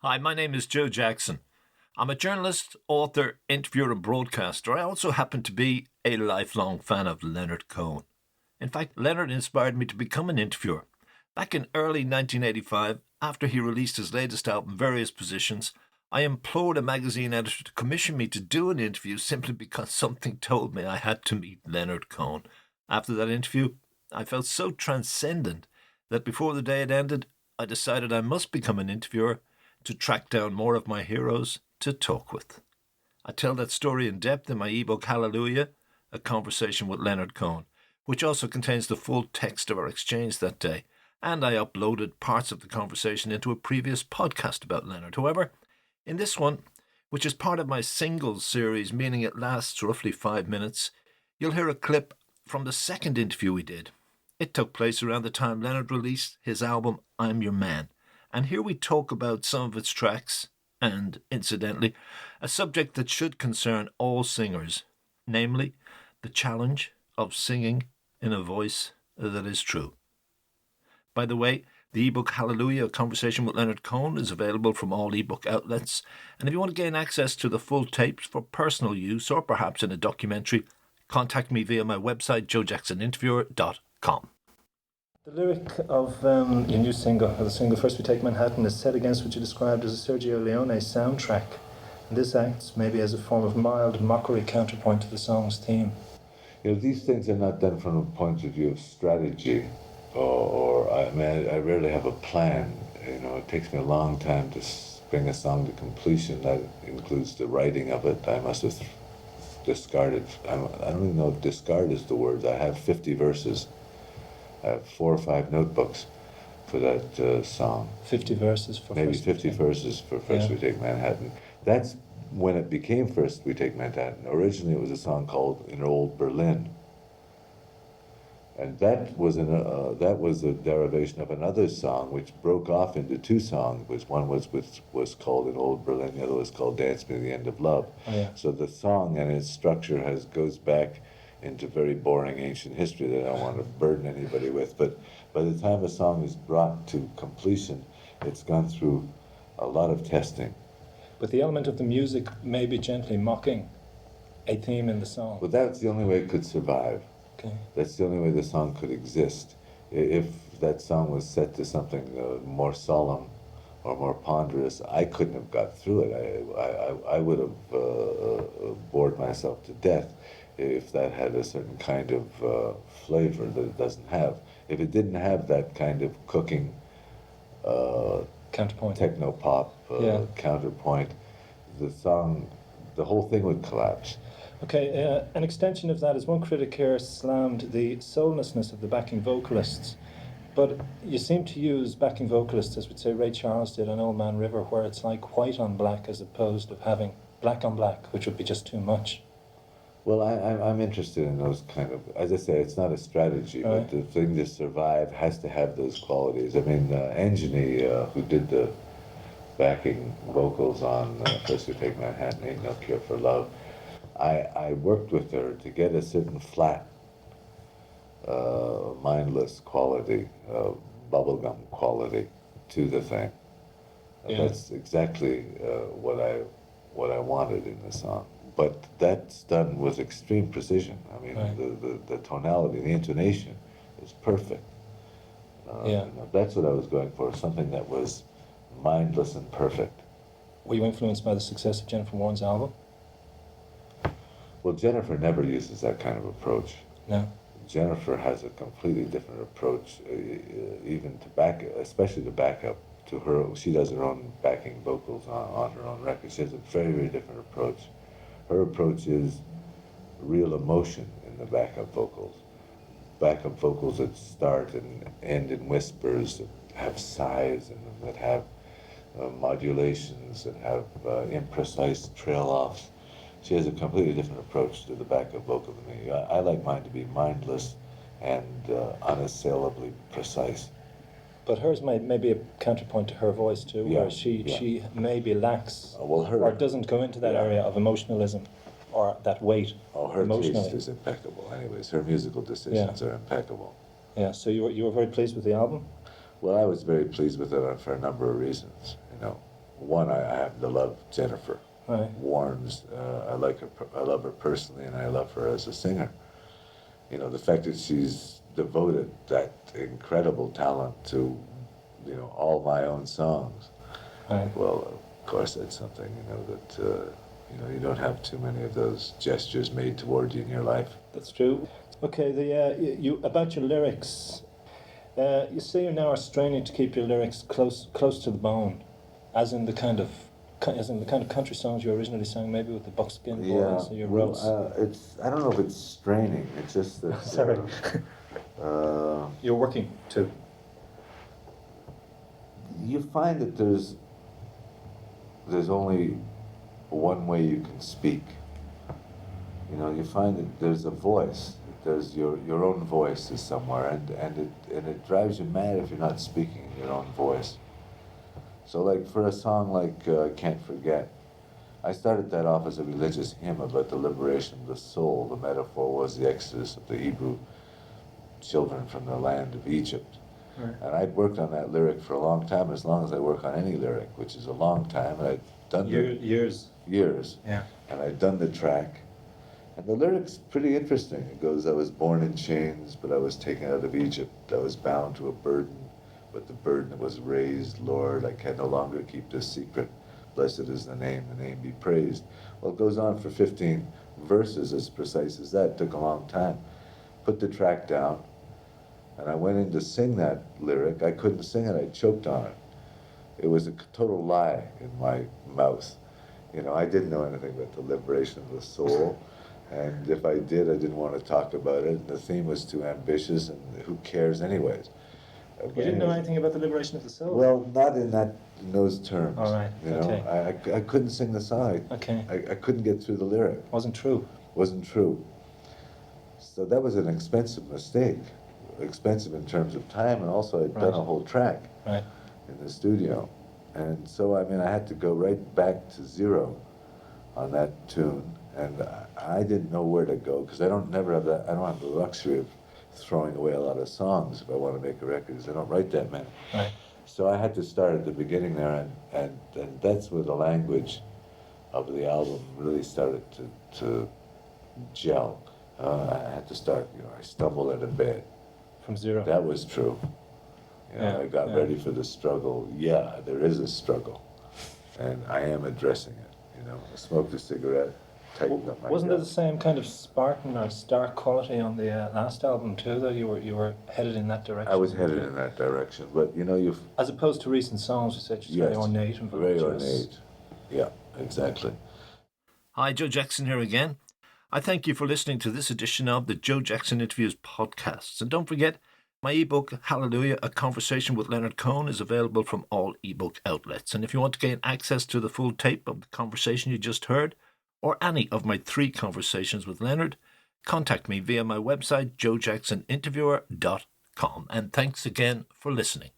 Hi, my name is Joe Jackson. I'm a journalist, author, interviewer, and broadcaster. I also happen to be a lifelong fan of Leonard Cohen. In fact, Leonard inspired me to become an interviewer. Back in early 1985, after he released his latest album, Various Positions, I implored a magazine editor to commission me to do an interview simply because something told me I had to meet Leonard Cohen. After that interview, I felt so transcendent that before the day had ended, I decided I must become an interviewer to track down more of my heroes to talk with. I tell that story in depth in my ebook Hallelujah, A Conversation with Leonard Cohen, which also contains the full text of our exchange that day, and I uploaded parts of the conversation into a previous podcast about Leonard. However, in this one, which is part of my singles series, meaning it lasts roughly 5 minutes, you'll hear a clip from the second interview we did. It took place around the time Leonard released his album I'm Your Man, and here we talk about some of its tracks and, incidentally, a subject that should concern all singers, namely the challenge of singing in a voice that is true. By the way, the ebook Hallelujah, A Conversation with Leonard Cohen is available from all ebook outlets, and if you want to gain access to the full tapes for personal use or perhaps in a documentary, contact me via my website joejacksoninterviewer.com. The lyric of your new single, or the single First We Take Manhatten, is set against what you described as a Sergio Leone soundtrack. And this acts maybe as a form of mild mockery counterpoint to the song's theme. You know, these things are not done from a point of view of strategy, or I rarely have a plan. You know, it takes me a long time to bring a song to completion. That includes the writing of it. I must have discarded, I don't even know if discard is the word. I have 50 verses. I have 4 or 5 notebooks for that song. 50 verses for maybe First 50 verses for First We Take Manhattan. That's when it became First We Take Manhattan. Originally it was a song called In Old Berlin. And that was a derivation of another song which broke off into 2 songs, which one was called In Old Berlin, the other was called Dance Me to the End of Love. Oh, yeah. So the song and its structure goes back into very boring ancient history that I don't want to burden anybody with. But by the time a song is brought to completion, it's gone through a lot of testing. But the element of the music may be gently mocking a theme in the song. Well, that's the only way it could survive. Okay. That's the only way the song could exist. If that song was set to something more solemn or more ponderous, I couldn't have got through it. I would have bored myself to death if that had a certain kind of flavor that it doesn't have. If it didn't have that kind of cooking counterpoint, techno-pop counterpoint, the whole thing would collapse. Okay, an extension of that is one critic here slammed the soullessness of the backing vocalists, but you seem to use backing vocalists, as would say Ray Charles did on Old Man River, where it's like white on black as opposed to having black on black, which would be just too much. Well, I'm interested in those kind of, as I say, it's not a strategy, right. But the thing to survive has to have those qualities. I mean, Anjani, who did the backing vocals on First We Take Manhattan, Ain't No Cure for Love, I worked with her to get a certain flat, mindless quality, bubblegum quality to the thing. That's exactly what I wanted in the song. But that's done with extreme precision. I mean, right. the tonality, the intonation is perfect. You know, that's what I was going for, something that was mindless and perfect. Were you influenced by the success of Jennifer Warren's album? Well, Jennifer never uses that kind of approach. No. Jennifer has a completely different approach, even to back, especially to back up to her. She does her own backing vocals on her own record. She has a very, very different approach. Her approach is real emotion in the backup vocals. Backup vocals that start and end in whispers, that have sighs, and that have modulations, that have imprecise trail-offs. She has a completely different approach to the backup vocal than me. I like mine to be mindless and unassailably precise. But hers may be a counterpoint to her voice too, where she maybe lacks or doesn't go into that area of emotionalism or that weight. Oh, her taste is impeccable anyways. Her musical decisions are impeccable. Yeah, so you were very pleased with the album? Well, I was very pleased with it for a number of reasons, you know. one, I happen to love Jennifer. Right. Warnes, I love her personally, and I love her as a singer. You know, the fact that she's devoted that incredible talent to, you know, all my own songs. Right. Well, of course, that's something, you know, that, you know, you don't have too many of those gestures made toward you in your life. That's true. Okay, you about your lyrics. You say you now are straining to keep your lyrics close to the bone, as in the kind of country songs you originally sang, maybe with the Buckskin Boys and your roots. I don't know if it's straining. It's just that. Sorry. You're working too. You find that there's only one way you can speak. You know, you find that there's a voice. There's your own voice is somewhere, and it drives you mad if you're not speaking in your own voice. So, like for a song like "Can't Forget," I started that off as a religious hymn about the liberation of the soul. The metaphor was the exodus of the Hebrew children from the land of Egypt. Right. And I'd worked on that lyric for a long time, as long as I work on any lyric, which is a long time. And I'd done years. Yeah. And I'd done the track. And the lyric's pretty interesting. It goes, "I was born in chains, but I was taken out of Egypt. I was bound to a burden, but the burden was raised. Lord, I can no longer keep this secret. Blessed is the name be praised." Well, it goes on for 15 verses as precise as that. It took a long time. Put the track down, and I went in to sing that lyric. I couldn't sing it. I choked on it. It was a total lie in my mouth. You know, I didn't know anything about the liberation of the soul. And if I did, I didn't want to talk about it. And the theme was too ambitious, and who cares anyways? You didn't know anything about the liberation of the soul? Well, not in those terms. All right, You know, okay. I couldn't sing the song. I couldn't get through the lyric. Wasn't true. Wasn't true. So that was an expensive mistake. Expensive in terms of time, and also I'd done a whole track in the studio. And so, I mean, I had to go right back to zero on that tune. And I didn't know where to go, because I don't have the luxury of throwing away a lot of songs if I want to make a record, because I don't write that many. Right. So I had to start at the beginning there, and that's where the language of the album really started to gel. I had to start, you know, I stumbled out of bed. From zero. That was true. You know, I got ready for the struggle. Yeah, there is a struggle, and I am addressing it. You know, I smoked a cigarette. Wasn't there the same kind of Spartan or stark quality on the last album too, though? You were headed in that direction? I was headed in that direction, but you know, as opposed to recent songs, you said, just very ornate and very ornate. Yeah, exactly. Hi, Joe Jackson here again. I thank you for listening to this edition of the Joe Jackson Interviews podcasts. And don't forget, my ebook, Hallelujah, A Conversation with Leonard Cohen, is available from all ebook outlets. And if you want to gain access to the full tape of the conversation you just heard, or any of my 3 conversations with Leonard, contact me via my website, joejacksoninterviewer.com. And thanks again for listening.